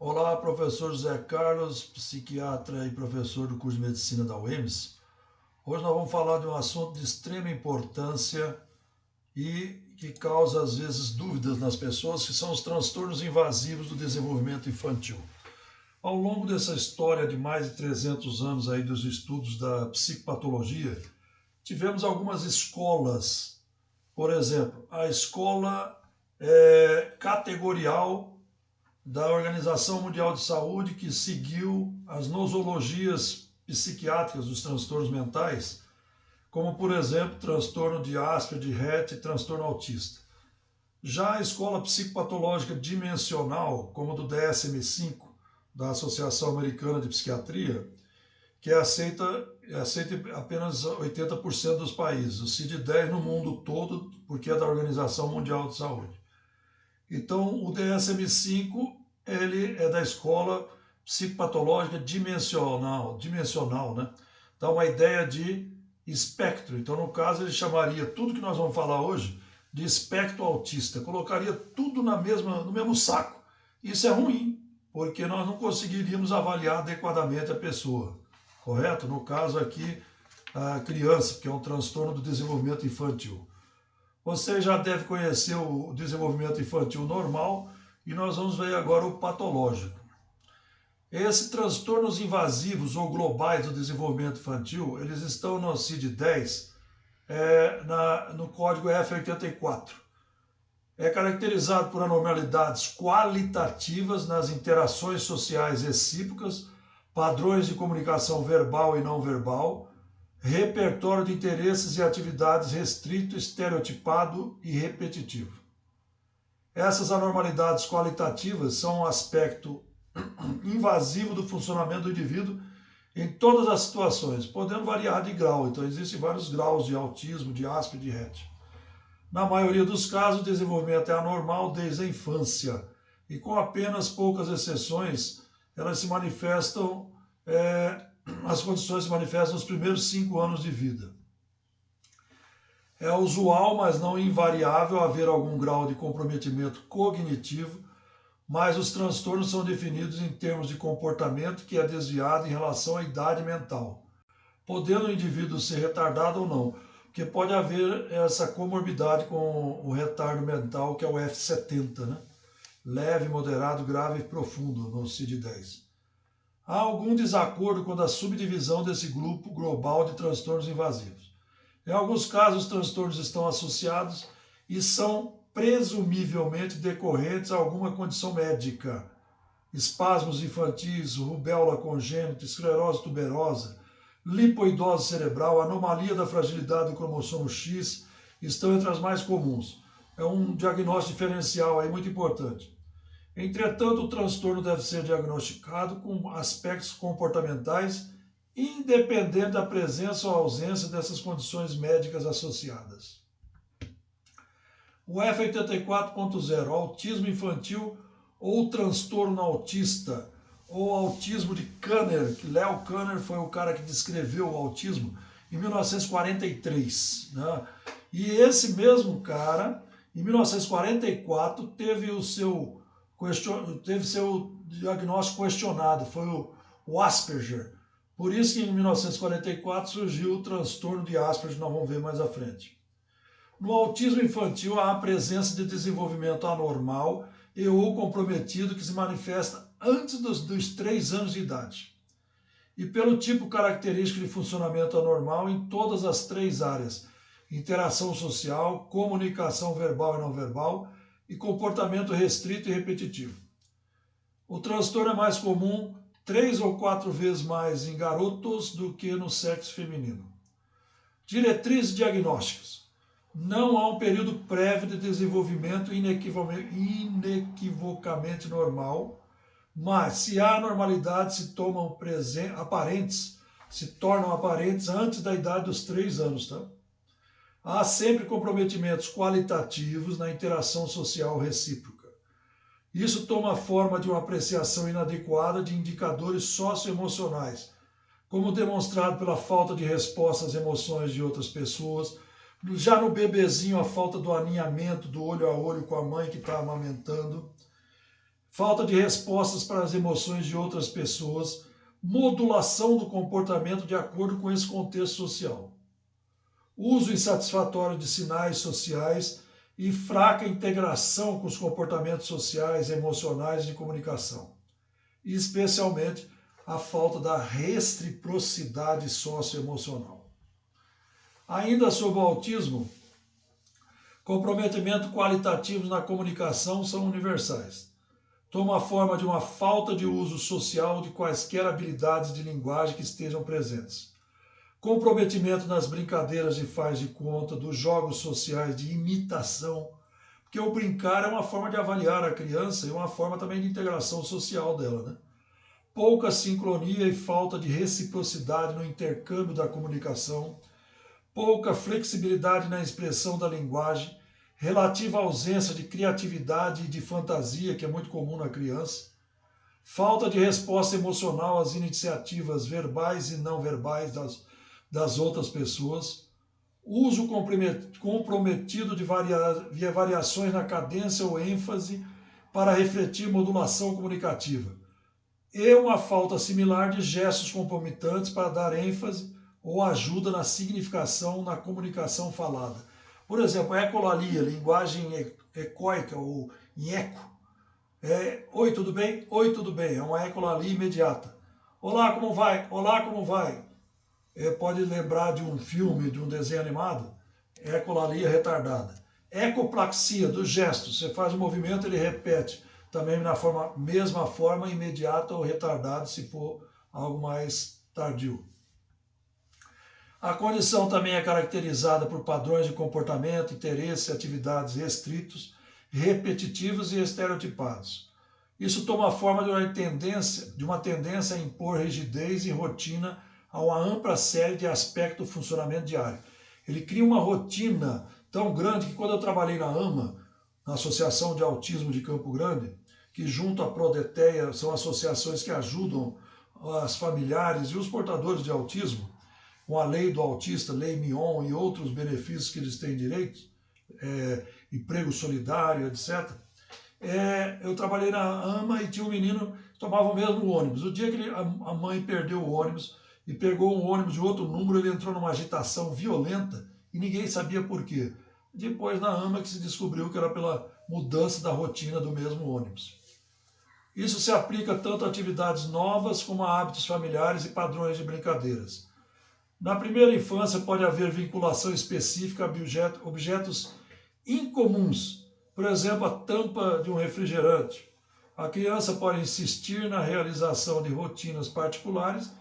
Olá, professor José Carlos, psiquiatra e professor do curso de Medicina da UEMS. Hoje nós vamos falar de um assunto de extrema importância e que causa às vezes dúvidas nas pessoas, que são os transtornos invasivos do desenvolvimento infantil. Ao longo dessa história de mais de 300 anos aí dos estudos da psicopatologia, tivemos algumas escolas. Por exemplo, a escola categorial da Organização Mundial de Saúde, que seguiu as nosologias psiquiátricas dos transtornos mentais, como, por exemplo, transtorno de Asperger, de Rett e transtorno autista. Já a escola psicopatológica dimensional, como do DSM-5, da Associação Americana de Psiquiatria, que é aceita em apenas 80% dos países, o CID-10 no mundo todo, porque é da Organização Mundial de Saúde. Então, o DSM-5 ele é da escola psicopatológica dimensional, né? Dá uma ideia de espectro. Então, no caso, ele chamaria tudo que nós vamos falar hoje de espectro autista. Colocaria tudo no mesmo saco. Isso é ruim, porque nós não conseguiríamos avaliar adequadamente a pessoa, correto? No caso aqui, a criança, que é um transtorno do desenvolvimento infantil. Você já deve conhecer o desenvolvimento infantil normal e nós vamos ver agora o patológico. Esses transtornos invasivos ou globais do desenvolvimento infantil, eles estão no CID-10, no código F84. É caracterizado por anormalidades qualitativas nas interações sociais recíprocas, padrões de comunicação verbal e não verbal, repertório de interesses e atividades restrito, estereotipado e repetitivo. Essas anormalidades qualitativas são um aspecto invasivo do funcionamento do indivíduo em todas as situações, podendo variar de grau. Então, existem vários graus de autismo, de Asperger e de Rett. Na maioria dos casos, o desenvolvimento é anormal desde a infância e, com apenas poucas exceções, elas se manifestam as condições se manifestam nos primeiros 5 anos de vida. É usual, mas não invariável, haver algum grau de comprometimento cognitivo, mas os transtornos são definidos em termos de comportamento que é desviado em relação à idade mental, podendo o indivíduo ser retardado ou não, porque pode haver essa comorbidade com o retardo mental, que é o F70, né? Leve, moderado, grave e profundo, no CID-10. Há algum desacordo quanto à subdivisão desse grupo global de transtornos invasivos. Em alguns casos, os transtornos estão associados e são presumivelmente decorrentes a alguma condição médica. Espasmos infantis, rubéola congênita, esclerose tuberosa, lipoidose cerebral, anomalia da fragilidade do cromossomo X estão entre as mais comuns. É um diagnóstico diferencial aí muito importante. Entretanto, o transtorno deve ser diagnosticado com aspectos comportamentais, independente da presença ou ausência dessas condições médicas associadas. O F84.0, autismo infantil ou transtorno autista, ou autismo de Kanner, que Leo Kanner foi o cara que descreveu o autismo em 1943. Né? E esse mesmo cara, em 1944, teve seu diagnóstico questionado, foi o Asperger. Por isso que em 1944 surgiu o transtorno de Asperger, nós vamos ver mais à frente. No autismo infantil há a presença de desenvolvimento anormal e ou comprometido que se manifesta antes dos 3 anos de idade. E pelo tipo característico de funcionamento anormal em todas as 3 áreas: interação social, comunicação verbal e não verbal, e comportamento restrito e repetitivo. O transtorno é mais comum 3 ou 4 vezes mais em garotos do que no sexo feminino. Diretrizes diagnósticas. Não há um período prévio de desenvolvimento inequivocamente normal, mas se há anormalidades se tornam aparentes antes da idade dos 3 anos, tá? Há sempre comprometimentos qualitativos na interação social recíproca. Isso toma a forma de uma apreciação inadequada de indicadores socioemocionais, como demonstrado pela falta de resposta às emoções de outras pessoas. Já no bebezinho, a falta do aninhamento do olho a olho com a mãe que está amamentando. falta de respostas para as emoções de outras pessoas, modulação do comportamento de acordo com esse contexto social, uso insatisfatório de sinais sociais e fraca integração com os comportamentos sociais, emocionais e de comunicação, e especialmente a falta da reciprocidade socioemocional. Ainda sobre o autismo, comprometimento qualitativo na comunicação são universais. Toma a forma de uma falta de uso social de quaisquer habilidades de linguagem que estejam presentes. Comprometimento nas brincadeiras de faz de conta, dos jogos sociais de imitação, porque o brincar é uma forma de avaliar a criança e uma forma também de integração social dela, né? Pouca sincronia e falta de reciprocidade no intercâmbio da comunicação, pouca flexibilidade na expressão da linguagem, relativa ausência de criatividade e de fantasia, que é muito comum na criança, falta de resposta emocional às iniciativas verbais e não verbais das outras pessoas, uso comprometido de variações na cadência ou ênfase para refletir modulação comunicativa, e uma falta similar de gestos concomitantes para dar ênfase ou ajuda na significação na comunicação falada. Por exemplo, a ecolalia, linguagem ecoica ou em eco. Oi, tudo bem? Oi, tudo bem. É uma ecolalia imediata. Olá, como vai? Olá, como vai? Pode lembrar de um filme, de um desenho animado? Ecolalia retardada. Ecopraxia, dos gestos. Você faz um movimento, ele repete. Também na mesma forma, imediata ou retardada, se for algo mais tardio. A condição também é caracterizada por padrões de comportamento, interesse e atividades restritos, repetitivos e estereotipados. Isso toma a forma de uma tendência a impor rigidez e rotina a uma ampla série de aspectos do funcionamento diário. Ele cria uma rotina tão grande que quando eu trabalhei na AMA, na Associação de Autismo de Campo Grande, que junto à Prodeteia são associações que ajudam as familiares e os portadores de autismo, com a lei do autista, lei Mion e outros benefícios que eles têm direito, emprego solidário, etc. Eu trabalhei na AMA e tinha um menino que tomava o mesmo ônibus. O dia que a mãe perdeu o ônibus e pegou um ônibus de outro número, ele entrou numa agitação violenta e ninguém sabia por quê. Depois na AMA que se descobriu que era pela mudança da rotina do mesmo ônibus. Isso se aplica tanto a atividades novas como a hábitos familiares e padrões de brincadeiras. Na primeira infância pode haver vinculação específica a objetos incomuns, por exemplo, a tampa de um refrigerante. A criança pode insistir na realização de rotinas particulares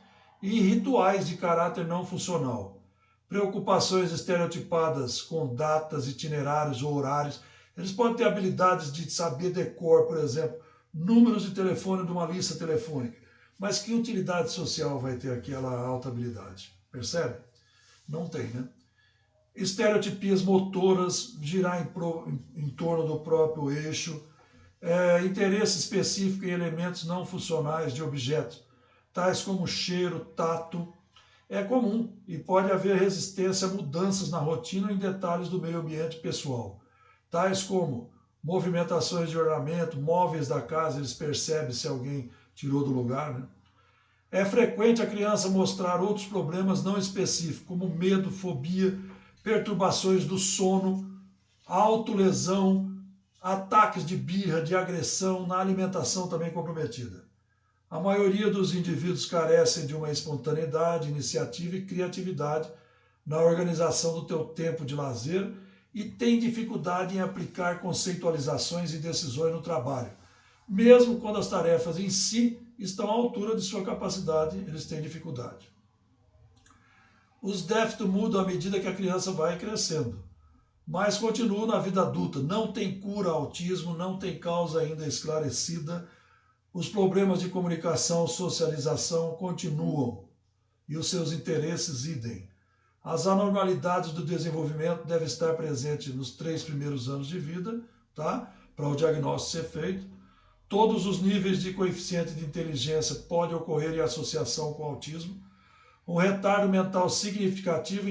e rituais de caráter não funcional. Preocupações estereotipadas com datas, itinerários ou horários. Eles podem ter habilidades de saber decor, por exemplo, números de telefone de uma lista telefônica. Mas que utilidade social vai ter aquela alta habilidade? Percebe? Não tem, né? Estereotipias motoras, girar em torno do próprio eixo, interesse específico em elementos não funcionais de objetos, tais como cheiro, tato, é comum e pode haver resistência a mudanças na rotina ou em detalhes do meio ambiente pessoal, tais como movimentações de ornamento, móveis da casa, eles percebem se alguém tirou do lugar, né? É frequente a criança mostrar outros problemas não específicos, como medo, fobia, perturbações do sono, autolesão, ataques de birra, de agressão, na alimentação também comprometida. A maioria dos indivíduos carecem de uma espontaneidade, iniciativa e criatividade na organização do teu tempo de lazer e tem dificuldade em aplicar conceitualizações e decisões no trabalho. Mesmo quando as tarefas em si estão à altura de sua capacidade, eles têm dificuldade. Os déficits mudam à medida que a criança vai crescendo, mas continuam na vida adulta. Não tem cura ao autismo, não tem causa ainda esclarecida. Os problemas de comunicação, socialização continuam e os seus interesses idem. As anormalidades do desenvolvimento devem estar presentes nos 3 primeiros anos de vida, tá? Para o diagnóstico ser feito. Todos os níveis de coeficiente de inteligência podem ocorrer em associação com autismo. Um retardo mental significativo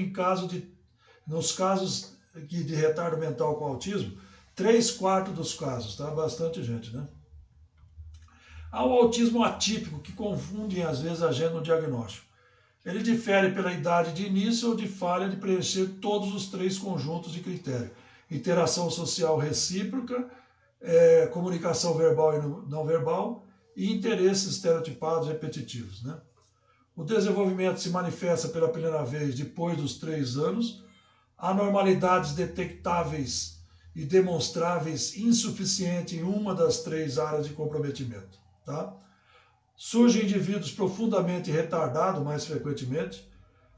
nos casos de retardo mental com autismo, 3/4 dos casos, tá? Bastante gente, né? Há o autismo atípico, que confundem às vezes a gente no diagnóstico. Ele difere pela idade de início ou de falha de preencher todos os 3 conjuntos de critério. Interação social recíproca, comunicação verbal e não verbal e interesses estereotipados repetitivos, né? O desenvolvimento se manifesta pela primeira vez depois dos 3 anos, anormalidades detectáveis e demonstráveis insuficiente em uma das 3 áreas de comprometimento, tá? Surgem indivíduos profundamente retardados, mais frequentemente,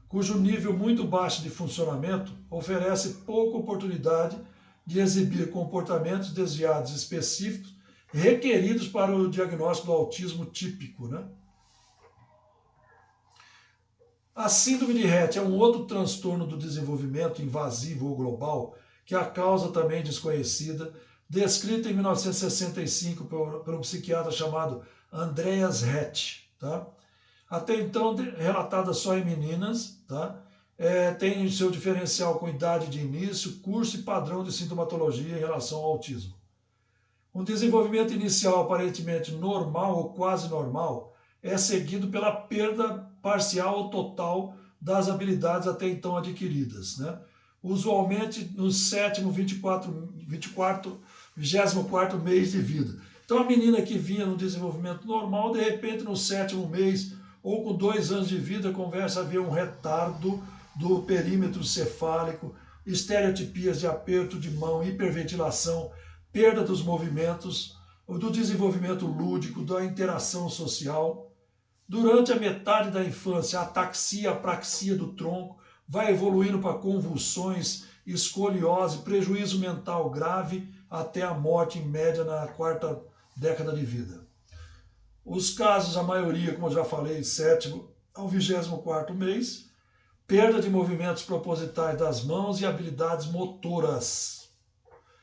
cujo nível muito baixo de funcionamento oferece pouca oportunidade de exibir comportamentos desviados específicos requeridos para o diagnóstico do autismo típico, né? A síndrome de Rett é um outro transtorno do desenvolvimento invasivo ou global, que a causa também desconhecida, descrita em 1965 por um psiquiatra chamado Andreas Rett, tá? Até então relatada só em meninas, tá? Tem seu diferencial com idade de início, curso e padrão de sintomatologia em relação ao autismo. Um desenvolvimento inicial aparentemente normal ou quase normal é seguido pela perda parcial ou total das habilidades até então adquiridas, né? Usualmente no 7º, 24º mês de vida. Então a menina que vinha no desenvolvimento normal, de repente no 7º mês ou com 2 anos de vida, começa a haver um retardo do perímetro cefálico, estereotipias de aperto de mão, hiperventilação, perda dos movimentos, do desenvolvimento lúdico, da interação social. Durante a metade da infância, a ataxia, a apraxia do tronco vai evoluindo para convulsões, escoliose, prejuízo mental grave, até a morte em média na 4ª década de vida. Os casos, a maioria, como eu já falei, 7º ao 24º mês, perda de movimentos propositais das mãos e habilidades motoras,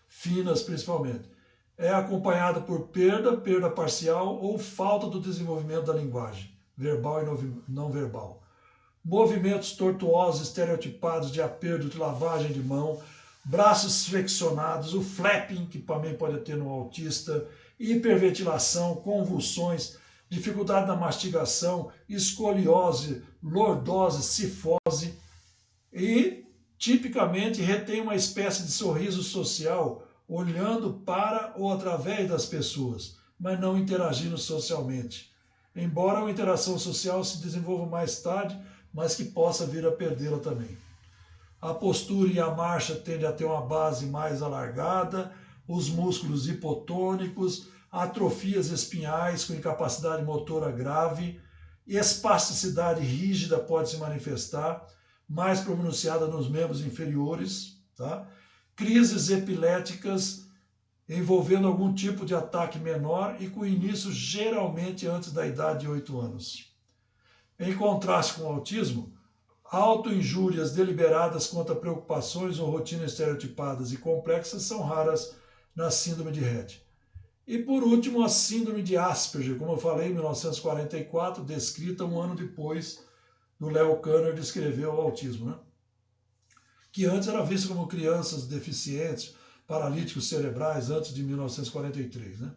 finas principalmente. É acompanhada por perda parcial ou falta do desenvolvimento da linguagem, verbal e não verbal. Movimentos tortuosos, estereotipados de aperto, de lavagem de mão, braços flexionados, o flapping, que também pode ter no autista, hiperventilação, convulsões, dificuldade na mastigação, escoliose, lordose, cifose e, tipicamente, retém uma espécie de sorriso social, olhando para ou através das pessoas, mas não interagindo socialmente. Embora a interação social se desenvolva mais tarde, mas que possa vir a perdê-la também. A postura e a marcha tendem a ter uma base mais alargada, os músculos hipotônicos, atrofias espinhais com incapacidade motora grave, espasticidade rígida pode se manifestar, mais pronunciada nos membros inferiores, tá? Crises epiléticas envolvendo algum tipo de ataque menor e com início geralmente antes da idade de 8 anos. Em contraste com o autismo, autoinjúrias deliberadas contra preocupações ou rotinas estereotipadas e complexas são raras na síndrome de Rett. E por último, a síndrome de Asperger, como eu falei, em 1944, descrita um ano depois do Leo Kanner descrever o autismo, né? Que antes era visto como crianças deficientes, paralíticos cerebrais, antes de 1943. Né?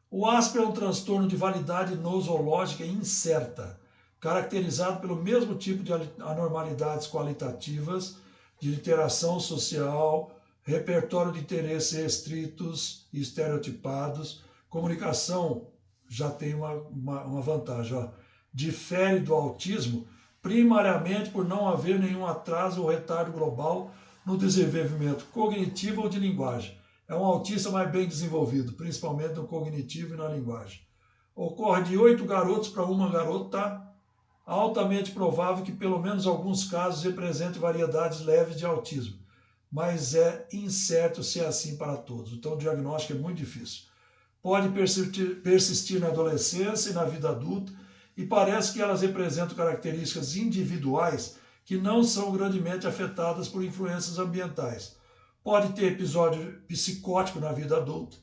O Asperger é um transtorno de validade nosológica incerta, caracterizado pelo mesmo tipo de anormalidades qualitativas, de interação social, repertório de interesses restritos e estereotipados. Comunicação já tem uma vantagem, ó. Difere do autismo primariamente por não haver nenhum atraso ou retardo global no desenvolvimento cognitivo ou de linguagem. É um autista mais bem desenvolvido, principalmente no cognitivo e na linguagem. Ocorre de 8 garotos para uma garota, tá? Altamente provável que pelo menos alguns casos representem variedades leves de autismo, mas é incerto se é assim para todos. Então o diagnóstico é muito difícil. Pode persistir na adolescência e na vida adulta, e parece que elas representam características individuais que não são grandemente afetadas por influências ambientais. Pode ter episódio psicótico na vida adulta.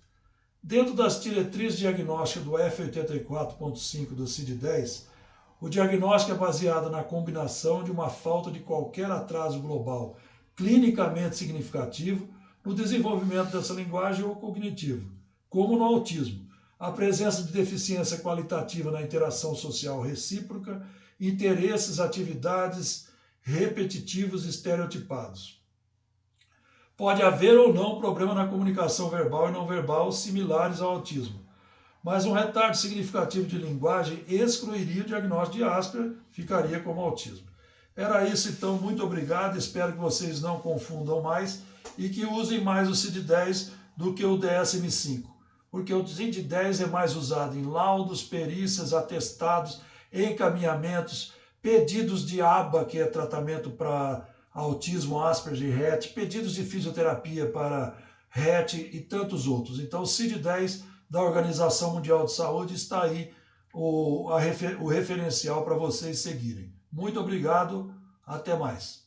Dentro das diretrizes diagnósticas do F84.5 do CID-10, o diagnóstico é baseado na combinação de uma falta de qualquer atraso global clinicamente significativo no desenvolvimento dessa linguagem ou cognitivo, como no autismo, a presença de deficiência qualitativa na interação social recíproca, interesses, atividades repetitivos e estereotipados. Pode haver ou não problema na comunicação verbal e não verbal similares ao autismo, mas um retardo significativo de linguagem excluiria o diagnóstico de Asperger, ficaria como autismo. Era isso então, muito obrigado, espero que vocês não confundam mais e que usem mais o CID-10 do que o DSM-5, porque o CID-10 é mais usado em laudos, perícias, atestados, encaminhamentos, pedidos de ABA, que é tratamento para autismo, Asperger e RET, pedidos de fisioterapia para RET e tantos outros. Então o CID-10 da Organização Mundial de Saúde está aí o referencial para vocês seguirem. Muito obrigado, até mais.